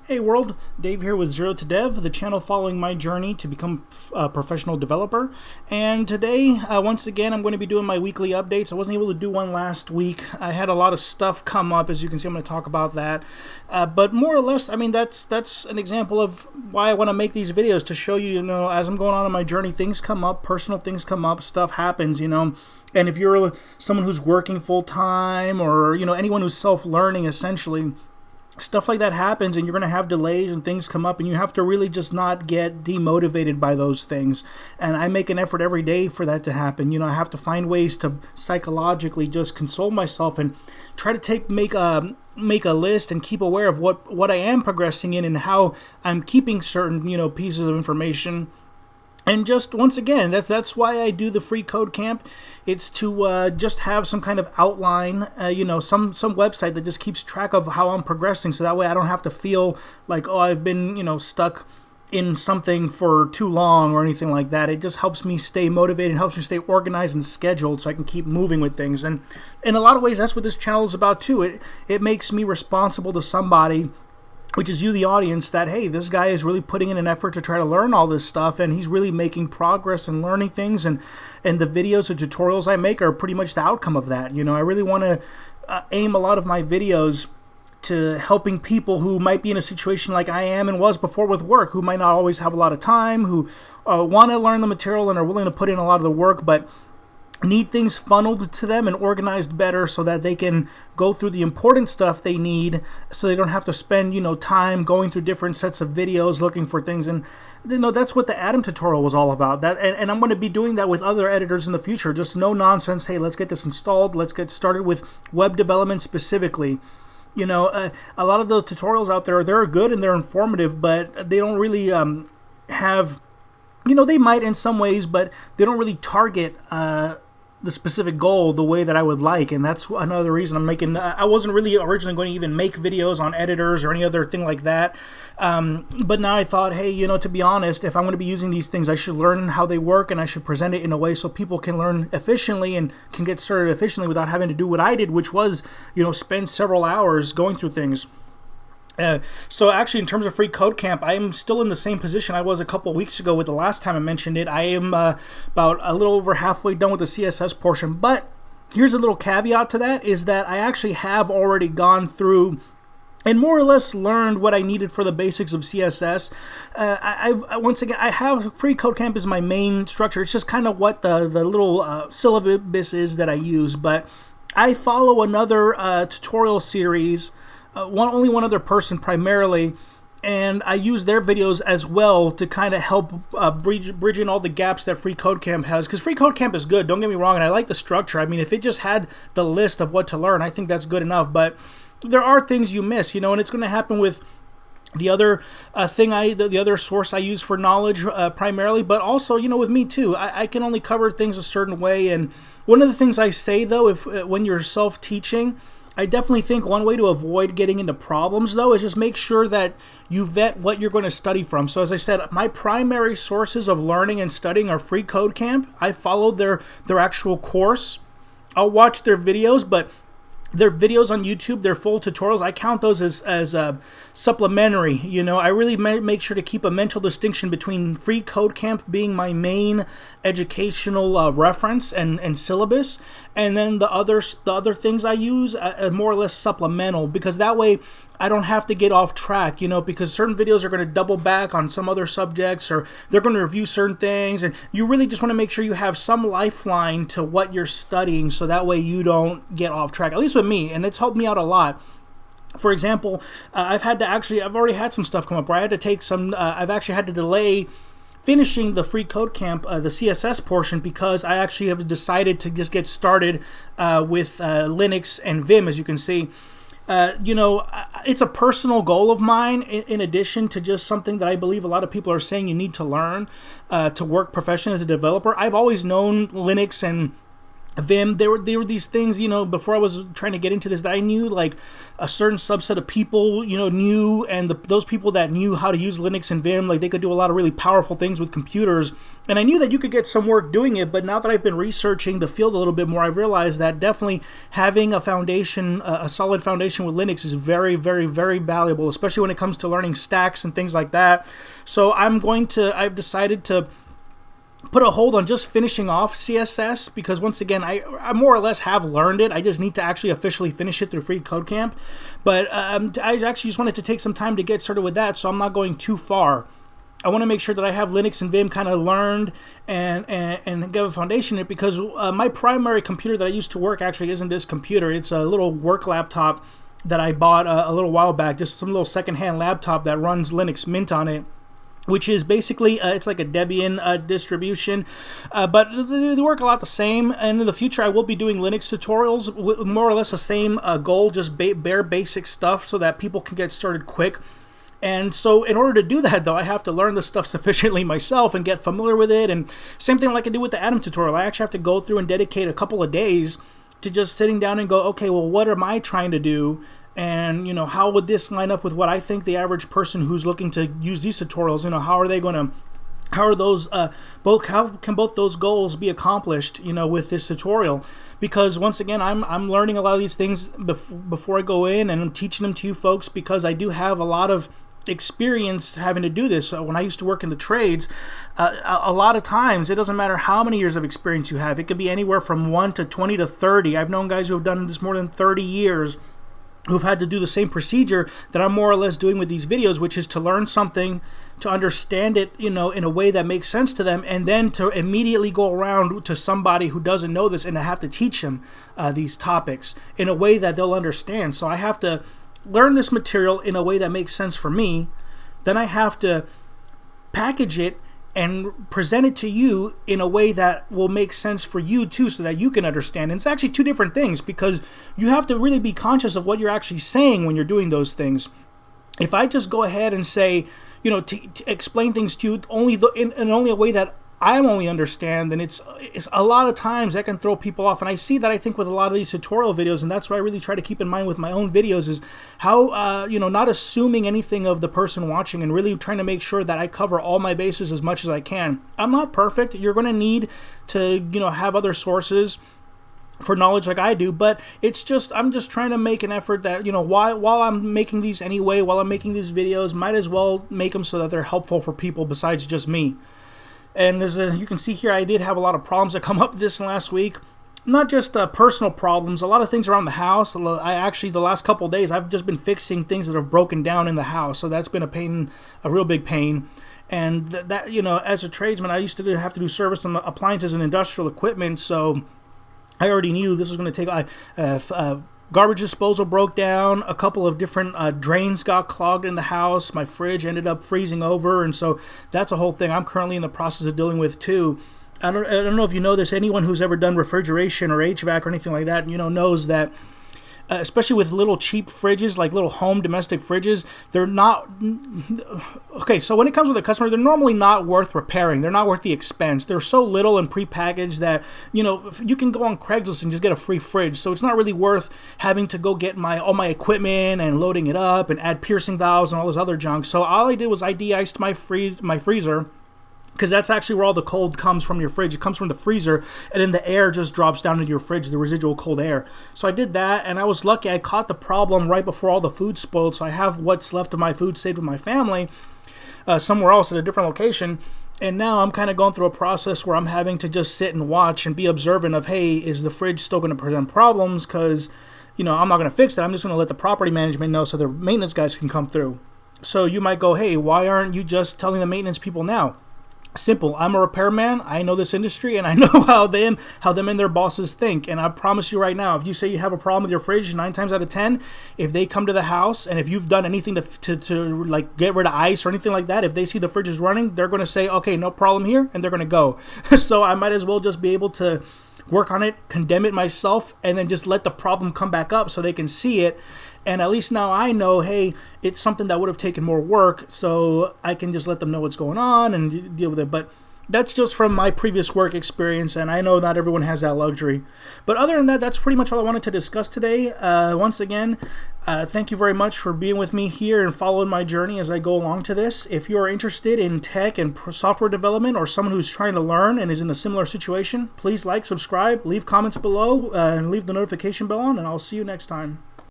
Hey world, Dave here with Zero to Dev, the channel following my journey to become a professional developer. And today, once again, I'm going to be doing my weekly updates. I wasn't able to do one last week. I had a lot of stuff come up, as you can see. I'm going to talk about that. But more or less, I mean, that's an example of why I want to make these videos, to show you, as I'm going on my journey, things come up, personal things come up, stuff happens, And if you're someone who's working full time, or anyone who's self-learning, essentially, stuff like that happens, and you're going to have delays and things come up, and you have to really just not get demotivated by those things. And I make an effort every day for that to happen. I have to find ways to psychologically just console myself and try to make a list and keep aware of what I am progressing in and how I'm keeping certain pieces of information. And just once again, that's why I do the free code camp. It's to just have some kind of outline, some website that just keeps track of how I'm progressing, so that way I don't have to feel like, oh, I've been stuck in something for too long or anything like that. It just helps me stay motivated, helps me stay organized and scheduled, so I can keep moving with things. And in a lot of ways, that's what this channel is about too. It makes me responsible to somebody, which is you, the audience, that, hey, this guy is really putting in an effort to try to learn all this stuff, and he's really making progress and learning things, and the videos and tutorials I make are pretty much the outcome of that. I really want to aim a lot of my videos to helping people who might be in a situation like I am and was before with work, who might not always have a lot of time, who want to learn the material and are willing to put in a lot of the work, but need things funneled to them and organized better so that they can go through the important stuff they need, so they don't have to spend time going through different sets of videos looking for things. And that's what the Atom tutorial was all about. And I'm going to be doing that with other editors in the future. Just no nonsense. Hey, let's get this installed. Let's get started with web development specifically. A lot of those tutorials out there, they're good and they're informative, but they don't really have, they might in some ways, but they don't really target the specific goal the way that I would like. And that's another reason I'm making. I wasn't really originally going to even make videos on editors or any other thing like that. But now I thought, hey, to be honest, if I'm going to be using these things, I should learn how they work, and I should present it in a way so people can learn efficiently and can get started efficiently without having to do what I did, which was, spend several hours going through things. So actually, in terms of free code camp, I am still in the same position I was a couple weeks ago with the last time I mentioned it. I am about a little over halfway done with the CSS portion, but here's a little caveat to that, is that I actually have already gone through and more or less learned what I needed for the basics of CSS. Once again, I have free code camp as my main structure. It's just kind of what the little syllabus is that I use, but I follow another tutorial series, only one other person primarily, and I use their videos as well to kind of help bridge in all the gaps that Free Code Camp has. Because Free Code Camp is good, don't get me wrong, and I like the structure. I mean, if it just had the list of what to learn, I think that's good enough. But there are things you miss, and it's going to happen with the other the other source I use for knowledge primarily, but also, with me too. I can only cover things a certain way, and one of the things I say, though, when you're self-teaching, I definitely think one way to avoid getting into problems, though, is just make sure that you vet what you're going to study from. So as I said, my primary sources of learning and studying are Free Code Camp. I follow their actual course. I'll watch their videos, but their videos on YouTube, their full tutorials, I count those as supplementary. I really make sure to keep a mental distinction between Free Code Camp being my main educational reference and syllabus, and then the other things I use are more or less supplemental, because that way I don't have to get off track, because certain videos are going to double back on some other subjects, or they're going to review certain things, and you really just want to make sure you have some lifeline to what you're studying, so that way you don't get off track, at least with me, and it's helped me out a lot. For example, I've already had some stuff come up where I had to take I've actually had to delay finishing the Free Code Camp, the CSS portion, because I actually have decided to just get started with Linux and Vim, as you can see. It's a personal goal of mine, in addition to just something that I believe a lot of people are saying you need to learn to work professionally as a developer. I've always known Linux and Vim, there were these things, before I was trying to get into this, that I knew like a certain subset of people, knew, and those people that knew how to use Linux and Vim, like they could do a lot of really powerful things with computers. And I knew that you could get some work doing it, but now that I've been researching the field a little bit more, I've realized that definitely having a foundation, a solid foundation with Linux is very, very, very valuable, especially when it comes to learning stacks and things like that. So I've decided to put a hold on just finishing off CSS, because once again, I more or less have learned it. I just need to actually officially finish it through Free Code Camp. But I actually just wanted to take some time to get started with that, so I'm not going too far. I want to make sure that I have Linux and Vim kind of learned and get a foundation in it, because my primary computer that I used to work actually isn't this computer. It's a little work laptop that I bought a little while back, just some little secondhand laptop that runs Linux Mint on it, which is basically, it's like a Debian distribution, but they work a lot the same. And in the future, I will be doing Linux tutorials with more or less the same goal, just bare basic stuff so that people can get started quick. And so in order to do that, though, I have to learn this stuff sufficiently myself and get familiar with it. And same thing like I did with the Atom tutorial. I actually have to go through and dedicate a couple of days to just sitting down and go, okay, well, what am I trying to do? And, how would this line up with what I think the average person who's looking to use these tutorials, how can both those goals be accomplished, with this tutorial? Because once again, I'm learning a lot of these things before I go in, and I'm teaching them to you folks because I do have a lot of experience having to do this. So when I used to work in the trades, a lot of times it doesn't matter how many years of experience you have. It could be anywhere from 1 to 20 to 30. I've known guys who have done this more than 30 years who've had to do the same procedure that I'm more or less doing with these videos, which is to learn something, to understand it, in a way that makes sense to them, and then to immediately go around to somebody who doesn't know this and to have to teach them these topics in a way that they'll understand. So I have to learn this material in a way that makes sense for me. Then I have to package it and present it to you in a way that will make sense for you too, so that you can understand. And it's actually two different things, because you have to really be conscious of what you're actually saying when you're doing those things. If I just go ahead and say, to explain things to you in only a way that I only understand, then it's a lot of times that can throw people off. And I see that, I think, with a lot of these tutorial videos, and that's what I really try to keep in mind with my own videos, is how, not assuming anything of the person watching, and really trying to make sure that I cover all my bases as much as I can. I'm not perfect. You're going to need to, have other sources for knowledge like I do, but I'm just trying to make an effort that, while I'm making these anyway, while I'm making these videos, might as well make them so that they're helpful for people besides just me. And you can see here, I did have a lot of problems that come up this last week. Not just personal problems, a lot of things around the house. The last couple of days, I've just been fixing things that have broken down in the house. So that's been a real big pain. And that, as a tradesman, I used to have to do service on appliances and industrial equipment. So I already knew this was going to take garbage disposal broke down, a couple of different drains got clogged in the house, my fridge ended up freezing over, and so that's a whole thing I'm currently in the process of dealing with too. I don't know if you know this, anyone who's ever done refrigeration or HVAC or anything like that, knows that especially with little cheap fridges, like little home domestic fridges, they're not... Okay, so when it comes with a customer, they're normally not worth repairing. They're not worth the expense. They're so little and prepackaged that, you can go on Craigslist and just get a free fridge. So it's not really worth having to go get all my equipment and loading it up and add piercing valves and all this other junk. So all I did was I de-iced my freezer, because that's actually where all the cold comes from your fridge. It comes from the freezer, and then the air just drops down into your fridge, the residual cold air. So I did that, and I was lucky. I caught the problem right before all the food spoiled, so I have what's left of my food saved with my family somewhere else at a different location. And now I'm kind of going through a process where I'm having to just sit and watch and be observant of, hey, is the fridge still going to present problems? Because, I'm not going to fix it. I'm just going to let the property management know so the maintenance guys can come through. So you might go, hey, why aren't you just telling the maintenance people now? Simple. I'm a repairman. I know this industry, and I know how them and their bosses think. And I promise you right now, if you say you have a problem with your fridge, 9 times out of 10, if they come to the house and if you've done anything to like get rid of ice or anything like that, if they see the fridge is running, they're going to say, okay, no problem here, and they're going to go. So I might as well just be able to work on it, condemn it myself, and then just let the problem come back up so they can see it. And at least now I know, hey, it's something that would have taken more work, so I can just let them know what's going on and deal with it. But That's just from my previous work experience, and I know not everyone has that luxury. But other than that, that's pretty much all I wanted to discuss today. Once again, thank you very much for being with me here and following my journey as I go along to this. If you are interested in tech and software development, or someone who's trying to learn and is in a similar situation, please like, subscribe, leave comments below, and leave the notification bell on, and I'll see you next time.